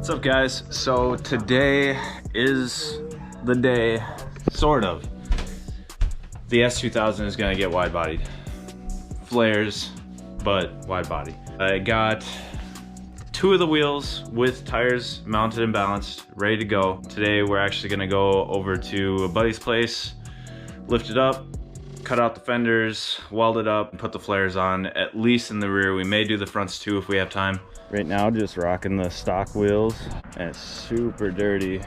What's up, guys? So today is the day, sort of. The S2000 is gonna get wide bodied. Flares, but wide body. I got 2 of the wheels with tires mounted and balanced, ready to go. Today we're actually gonna go over to a buddy's place, lift it up, cut out the fenders, weld it up, and put the flares on, at least in the rear. We may do the fronts too if we have time. Right now, just rocking the stock wheels, and it's super dirty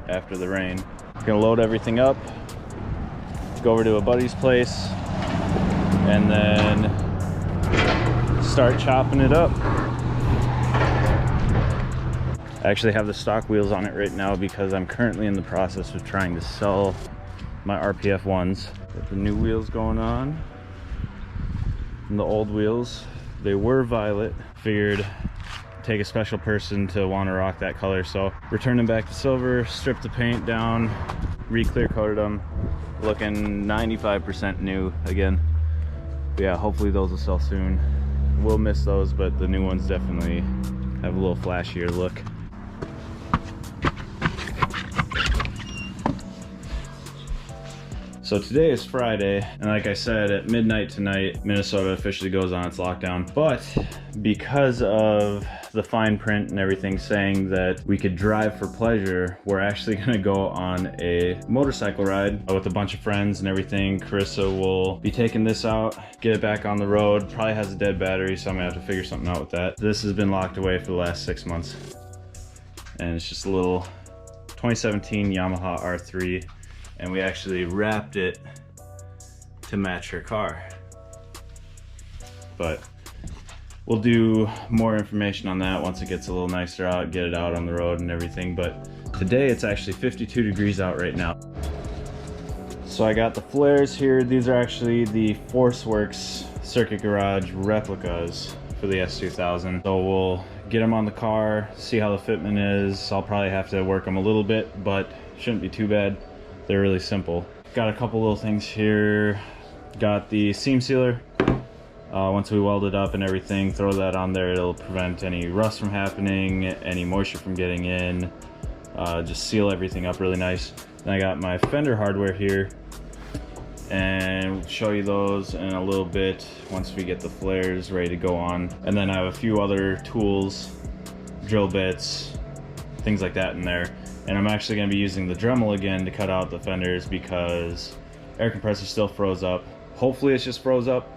after the rain. Gonna load everything up, go over to a buddy's place, and then start chopping it up. I actually have the stock wheels on it right now because I'm currently in the process of trying to sell my RPF ones. Got the new wheels going on, and the old wheels, they were violet. Figured take a special person to want to rock that color, so returned them back to silver, stripped the paint down, re-clear coated them, looking 95% new again. But yeah, hopefully those will sell soon. We'll miss those, but the new ones definitely have a little flashier look. So today is Friday, and like I said, at midnight tonight, Minnesota officially goes on its lockdown. But because of the fine print and everything saying that we could drive for pleasure, we're actually gonna go on a motorcycle ride with a bunch of friends and everything. Carissa will be taking this out, get it back on the road. Probably has a dead battery, so I'm gonna have to figure something out with that. This has been locked away for the last 6 months, and it's just a little 2017 Yamaha R3. And we actually wrapped it to match her car. But we'll do more information on that once it gets a little nicer out, get it out on the road and everything. But today it's actually 52 degrees out right now. So I got the flares here. These are actually the Forcewerkz Circuit Garage replicas for the S2000. So we'll get them on the car, see how the fitment is. I'll probably have to work them a little bit, but shouldn't be too bad. They're really simple. Got a couple little things here. Got the seam sealer. Once we weld it up and everything, throw that on there. It'll prevent any rust from happening, any moisture from getting in. Just seal everything up really nice. Then I got my Fender hardware here, and we'll show you those in a little bit once we get the flares ready to go on. And then I have a few other tools, drill bits, things like that in there. And I'm actually going to be using the Dremel again to cut out the fenders because air compressor still froze up. Hopefully it's just froze up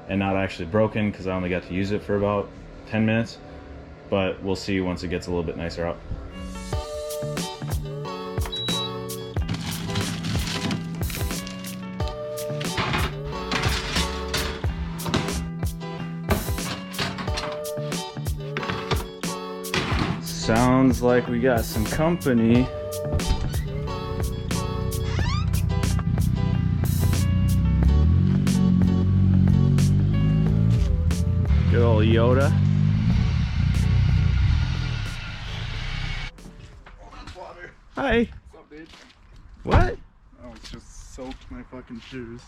and not actually broken, because I only got to use it for about 10 minutes. But we'll see once it gets a little bit nicer out. Sounds like we got some company. Good old Yoda. Oh, that's water. Hi. What's up, dude? What? Oh, it's just soaked my fucking shoes.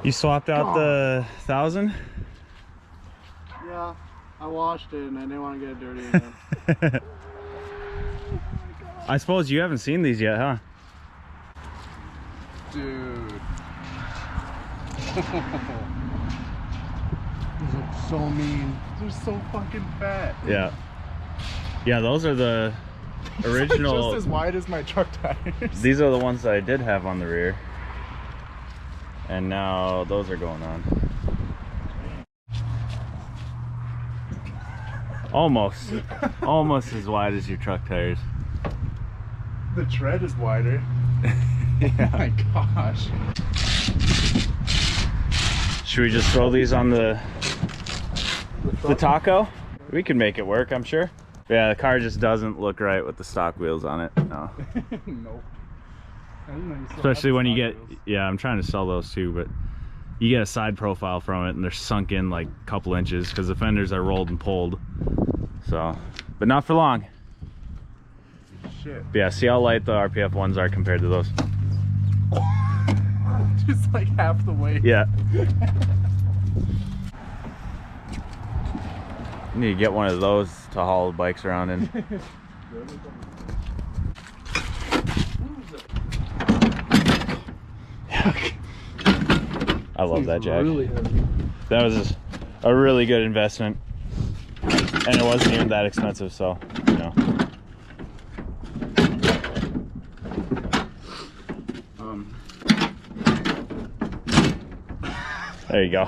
You swapped out the 1000? Yeah. I washed it and I didn't want to get it dirty again. I suppose you haven't seen these yet, huh? Dude. These look so mean. They're so fucking fat. Yeah. Yeah, those are the original. It's like just as wide as my truck tires. These are the ones that I did have on the rear. And now those are going on. Almost. Almost as wide as your truck tires. The tread is wider. Yeah. Oh my gosh. Should we just throw these on the taco? We can make it work, I'm sure. Yeah, the car just doesn't look right with the stock wheels on it. No. Nope. Especially when you get, yeah, I'm trying to sell those too, but you get a side profile from it and they're sunk in like a couple inches because the fenders are rolled and pulled. So, but not for long. Shit. But yeah, see how light the RPF ones are compared to those. Just like half the weight. Yeah. You need to get one of those to haul bikes around in. I love that jack. Really heavy. That was a really good investment, and it wasn't even that expensive, so you know. There you go.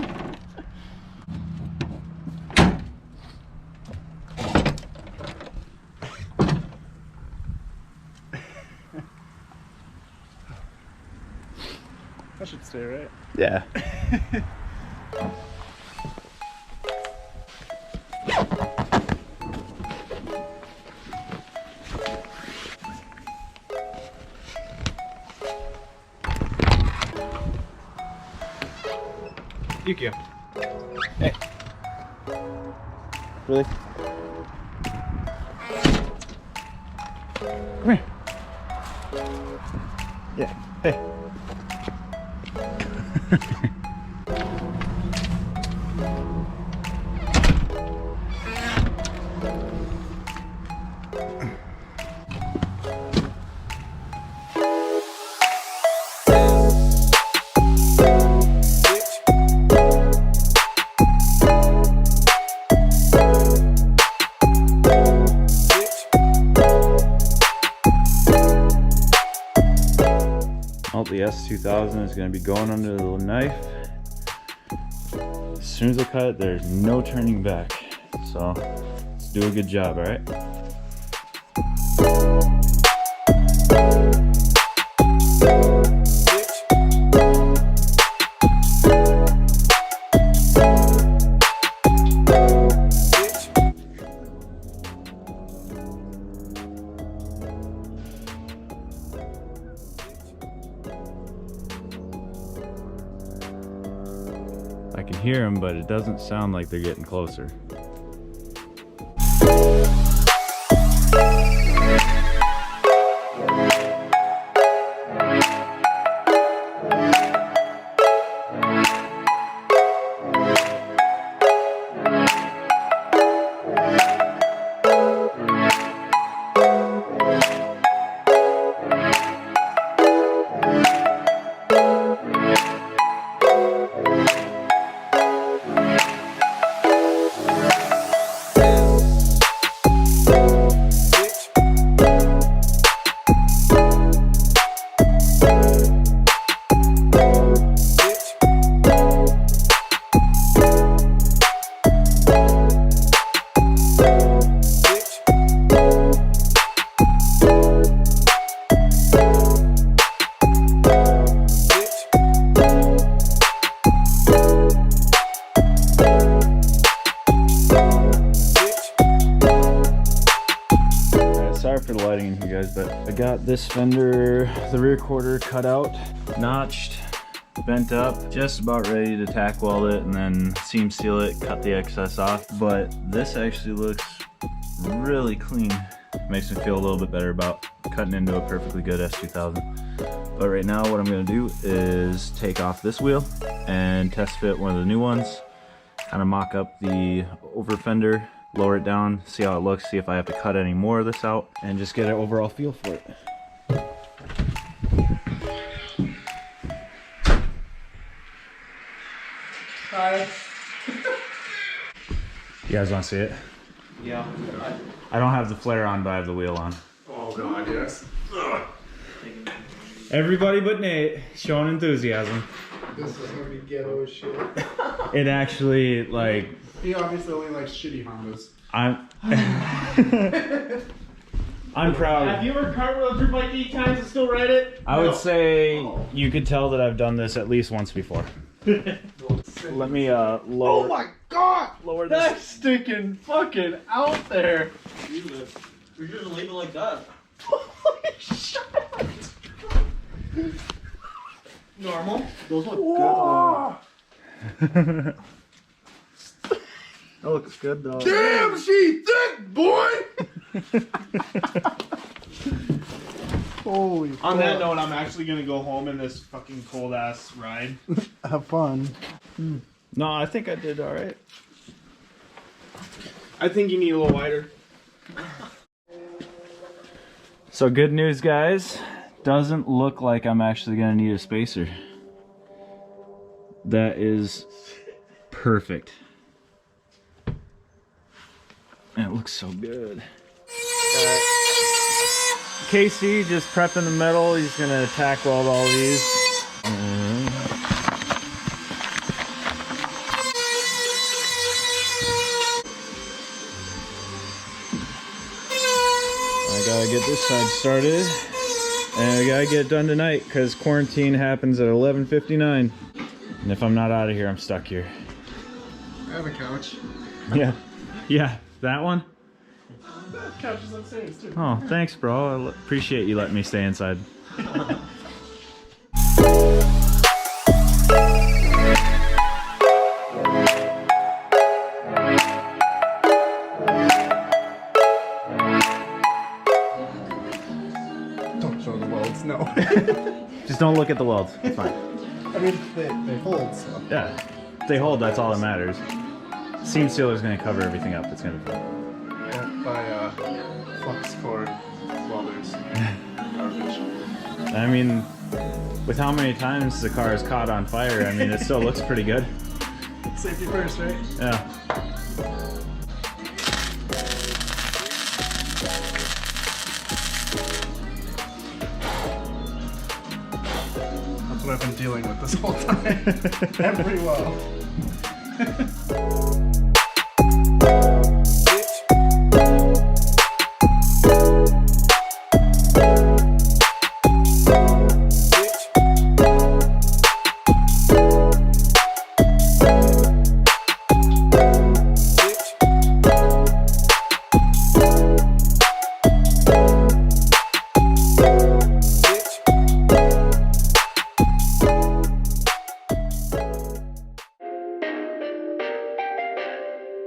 That should stay, right? Yeah. Yukio. Hey. Really? Come here. Yeah. Hey. Well, the S2000 is going to be going under the knife. As soon as I cut it, there's no turning back. So let's do a good job, all right? I can hear them, but it doesn't sound like they're getting closer. Sorry for the lighting in here, guys, but I got this fender, the rear quarter cut out, notched, bent up, just about ready to tack weld it and then seam seal it, cut the excess off. But this actually looks really clean. Makes me feel a little bit better about cutting into a perfectly good S2000. But right now what I'm gonna do is take off this wheel and test fit one of the new ones, kind of mock up the over fender, lower it down, see how it looks, see if I have to cut any more of this out, and just get an overall feel for it. Hi. You guys want to see it? Yeah. I don't have the flare on, but I have the wheel on. Oh god, yes. Ugh. Everybody but Nate showing enthusiasm. This is gonna be ghetto as shit. It actually, like... He obviously only likes shitty Hondas. I'm proud. Have you ever cartwheeled your bike 8 times and still ride it? I would say you could tell that I've done this at least once before. Let me lower. Oh my god! Lower this. That's sticking fucking out there. You're just leave it like that. Holy shit! Normal. Those look good though. That looks good though. Damn, she thick, boy! Holy On that note, I'm actually gonna go home in this fucking cold ass ride. Have fun. No, I think I did all right. I think you need a little wider. So good news, guys. Doesn't look like I'm actually gonna need a spacer. That is perfect. And it looks so good. KC just prepping the metal. He's gonna tack weld all these. I gotta get this side started. And I gotta get it done tonight because quarantine happens at 11:59. And if I'm not out of here, I'm stuck here. I have a couch. Yeah. Yeah, that one? That couch is upstairs too. Oh, thanks, bro. I appreciate you letting me stay inside. Don't show the welds, no. Just don't look at the welds. It's fine. I mean, they hold, so. Yeah. If they hold, that's all that matters. Seam sealer is going to cover everything up. It's going to be fine. Yeah, by flux cord welders. Garbage. I mean, with how many times the car is caught on fire, I mean, it still looks pretty good. Safety first, right? Yeah. That's what I've been dealing with this whole time. Every well.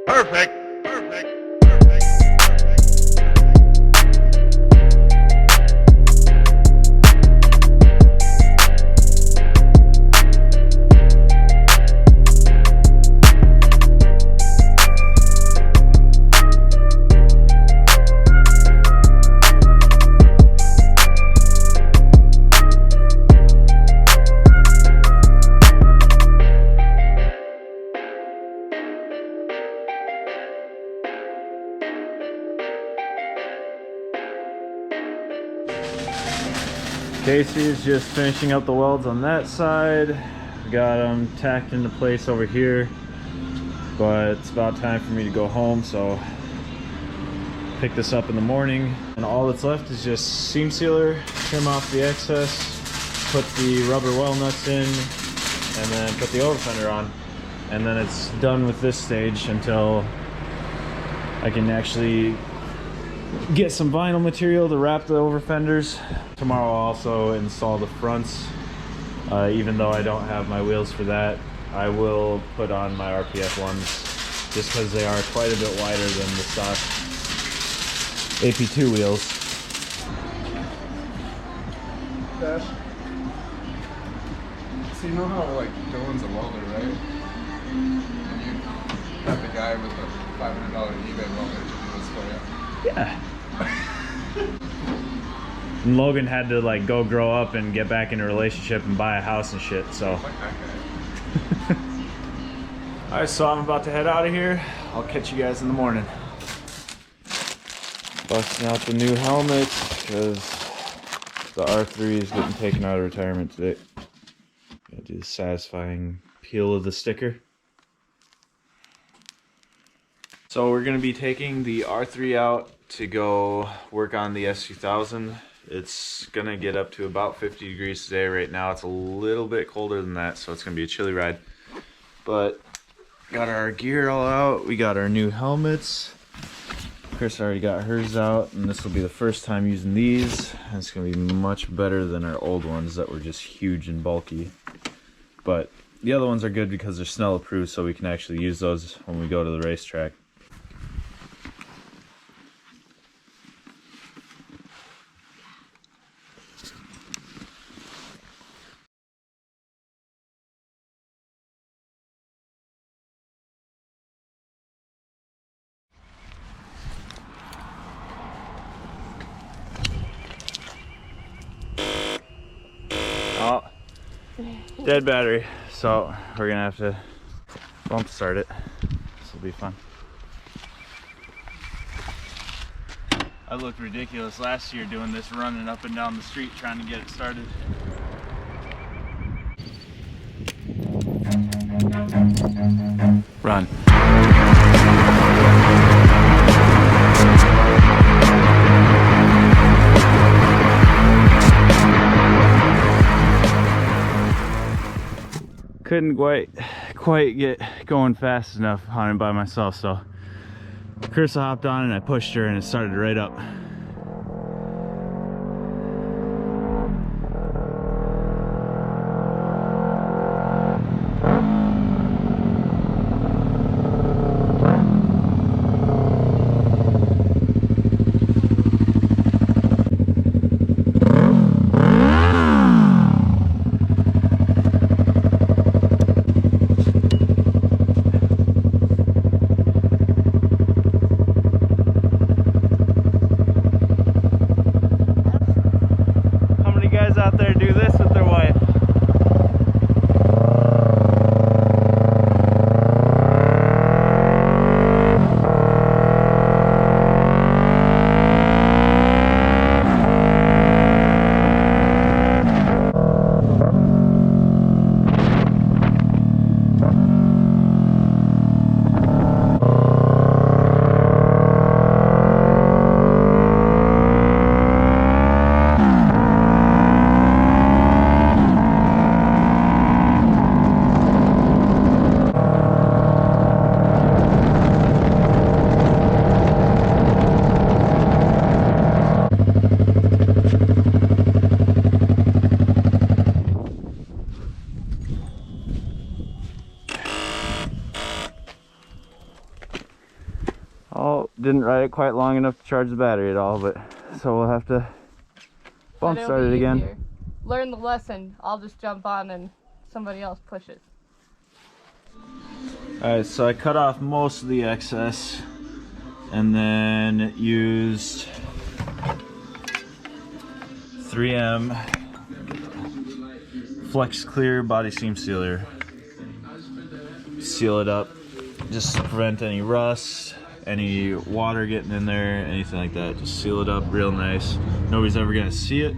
Perfect. Perfect. Casey is just finishing up the welds on that side. Got them tacked into place over here, but it's about time for me to go home, so pick this up in the morning. And all that's left is just seam sealer, trim off the excess, put the rubber well nuts in, and then put the over fender on. And then it's done with this stage until I can actually get some vinyl material to wrap the over fenders. Tomorrow I'll also install the fronts. Even though I don't have my wheels for that, I will put on my RPF ones just because they are quite a bit wider than the stock AP2 wheels. Dash. So you know how like Dylan's a welder, right? And you got the guy with the $500 eBay welder to do this for you. Yeah. And Logan had to like go grow up and get back in a relationship and buy a house and shit, so. Like that guy. Alright, so I'm about to head out of here. I'll catch you guys in the morning. Busting out the new helmet because the R3 is getting taken out of retirement today. Gotta do the satisfying peel of the sticker. So we're gonna be taking the R3 out to go work on the S2000. It's gonna get up to about 50 degrees today. Right now it's a little bit colder than that, so it's gonna be a chilly ride. But got our gear all out. We got our new helmets. Chris already got hers out, and this will be the first time using these. And it's gonna be much better than our old ones that were just huge and bulky. But the other ones are good because they're Snella proof, so we can actually use those when we go to the racetrack. Dead battery. So we're gonna have to bump start it. This will be fun. I looked ridiculous last year doing this, running up and down the street trying to get it started. Run. Couldn't quite get going fast enough on it by myself, so Chris hopped on and I pushed her and it started right up. Out there do this with their wife. Oh, didn't ride it quite long enough to charge the battery at all, but so we'll have to bump start it again. Easier. Learn the lesson. I'll just jump on and somebody else pushes. Alright, so I cut off most of the excess and then used 3M Flex Clear body seam sealer. Seal it up just to prevent any rust, any water getting in there, anything like that. Just seal it up real nice. Nobody's ever gonna see it,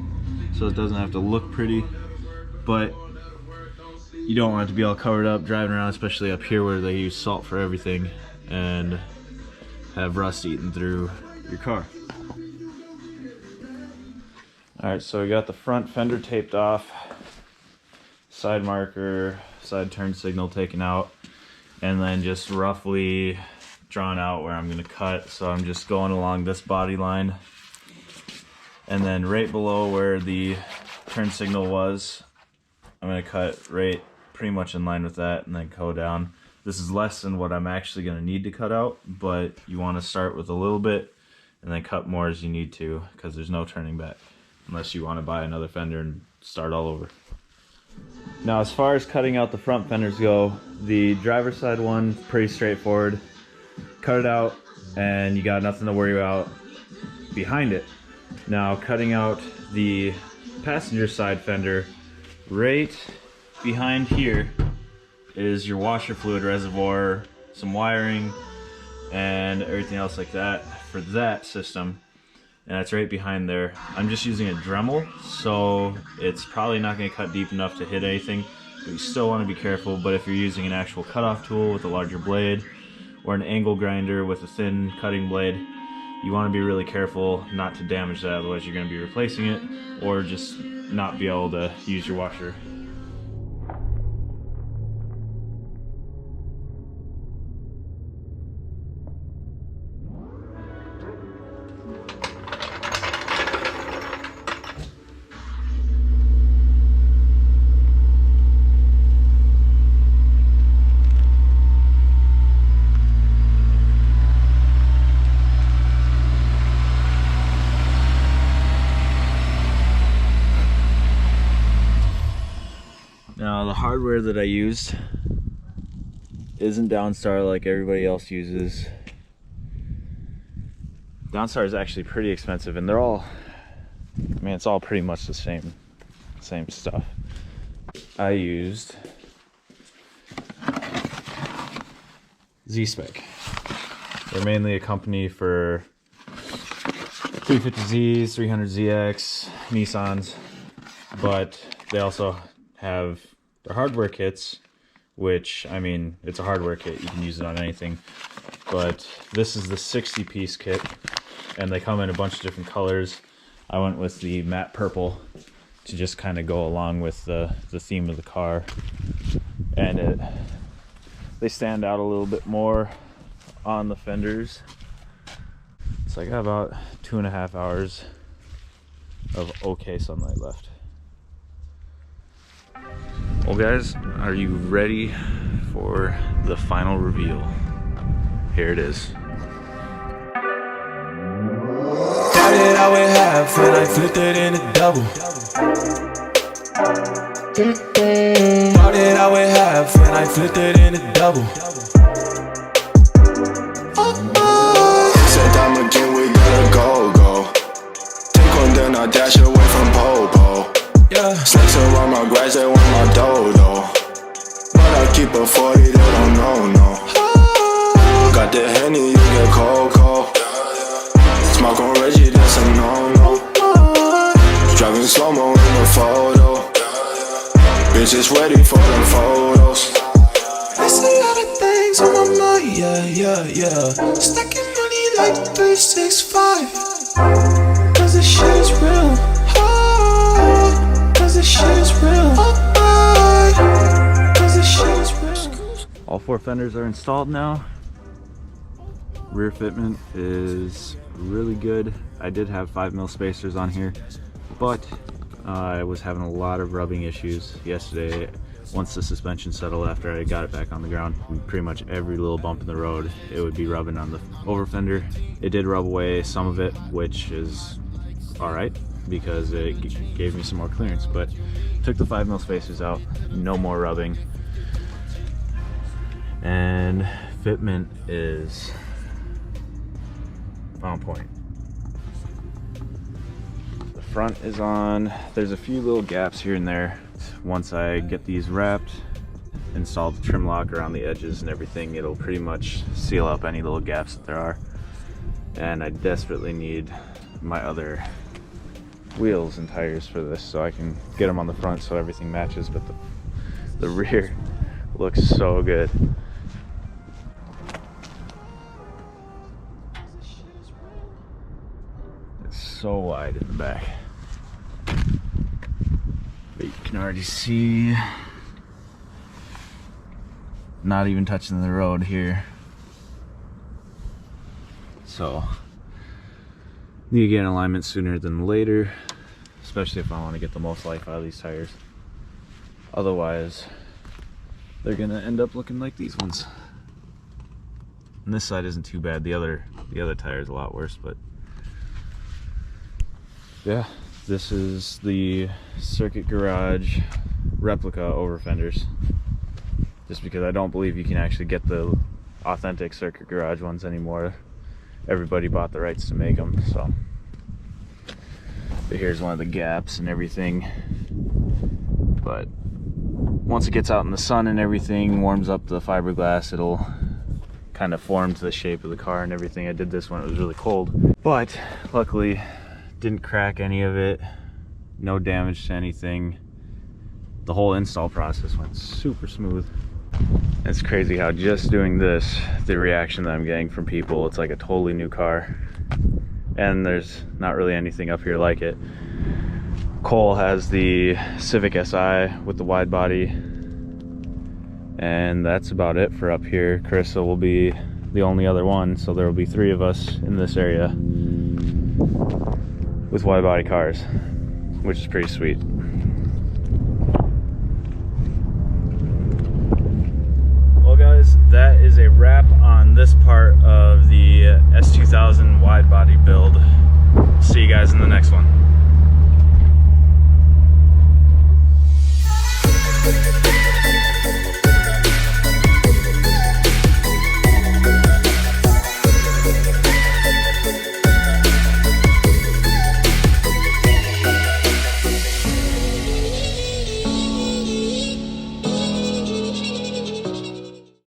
so it doesn't have to look pretty, but you don't want it to be all covered up driving around, especially up here where they use salt for everything, and have rust eating through your car. Alright, so we got the front fender taped off, side marker, side turn signal taken out, and then just roughly drawn out where I'm going to cut. So I'm just going along this body line, and then right below where the turn signal was, I'm going to cut right pretty much in line with that and then go down. This is less than what I'm actually going to need to cut out, but you want to start with a little bit and then cut more as you need to, because there's no turning back unless you want to buy another fender and start all over. Now, as far as cutting out the front fenders go, the driver's side one, pretty straightforward. Cut it out and you got nothing to worry about behind it. Now, cutting out the passenger side fender, right behind here is your washer fluid reservoir, some wiring, and everything else like that for that system. And that's right behind there. I'm just using a Dremel, so it's probably not going to cut deep enough to hit anything, but you still want to be careful. But if you're using an actual cutoff tool with a larger blade, or an angle grinder with a thin cutting blade, you want to be really careful not to damage that, otherwise you're going to be replacing it, or just not be able to use your washer. Now, the hardware that I used isn't Downstar like everybody else uses. Downstar is actually pretty expensive, and they're all, I mean, it's all pretty much the same stuff. I used Z-Spec. They're mainly a company for 350Zs, 300ZX, Nissans, but they also have their hardware kits, which, I mean, it's a hardware kit, you can use it on anything, but this is the 60-piece kit, and they come in a bunch of different colors. I went with the matte purple to just kind of go along with the theme of the car, and they stand out a little bit more on the fenders. So I got about 2.5 hours of okay sunlight left. Well guys, are you ready for the final reveal? Here it is. Started out with half and I flipped it into double. Started out with half and I flipped it into double. Said I'm again, we gotta go. Take one, then I dash away from Popo. Yeah, snakes around my grass, they want my dodo. But I keep a 40, they don't know, no. Got the Henny, you get cocoa. Smoke on Reggie, that's a no-no. Driving slow-mo in the photo. Bitches ready for them photos. There's a lot of things on my mind, yeah. Stacking money like 365. Cause this shit is real. Cause this shit is real. Cause this shit is real. All 4 fenders are installed now. Rear fitment is really good. I did have 5mm spacers on here, but I was having a lot of rubbing issues yesterday. Once the suspension settled after I got it back on the ground, pretty much every little bump in the road, it would be rubbing on the over fender. It did rub away some of it, which is alright because it gave me some more clearance, but took the 5mm spacers out, no more rubbing. And fitment is on point. The front is on. There's a few little gaps here and there. Once I get these wrapped, install the trim lock around the edges and everything, it'll pretty much seal up any little gaps that there are. And I desperately need my other wheels and tires for this so I can get them on the front so everything matches, but the rear looks so good. So wide in the back, but you can already see not even touching the road here, so need to get in alignment sooner than later, especially if I want to get the most life out of these tires. Otherwise they're gonna end up looking like these ones. And this side isn't too bad, the other tire is a lot worse, but yeah, this is the Circuit Garage replica over fenders. Just because I don't believe you can actually get the authentic Circuit Garage ones anymore. Everybody bought the rights to make them, so. But here's one of the gaps and everything. But once it gets out in the sun and everything, warms up the fiberglass, it'll kind of form to the shape of the car and everything. I did this when it was really cold, but luckily didn't crack any of it, no damage to anything. The whole install process went super smooth. It's crazy how just doing this, the reaction that I'm getting from people, it's like a totally new car, and there's not really anything up here like it. Cole has the Civic Si with the wide body, and that's about it for up here. Carissa will be the only other one, so there will be 3 of us in this area with wide body cars, which is pretty sweet. Well guys, that is a wrap on this part of the S2000 wide body build. See you guys in the next one.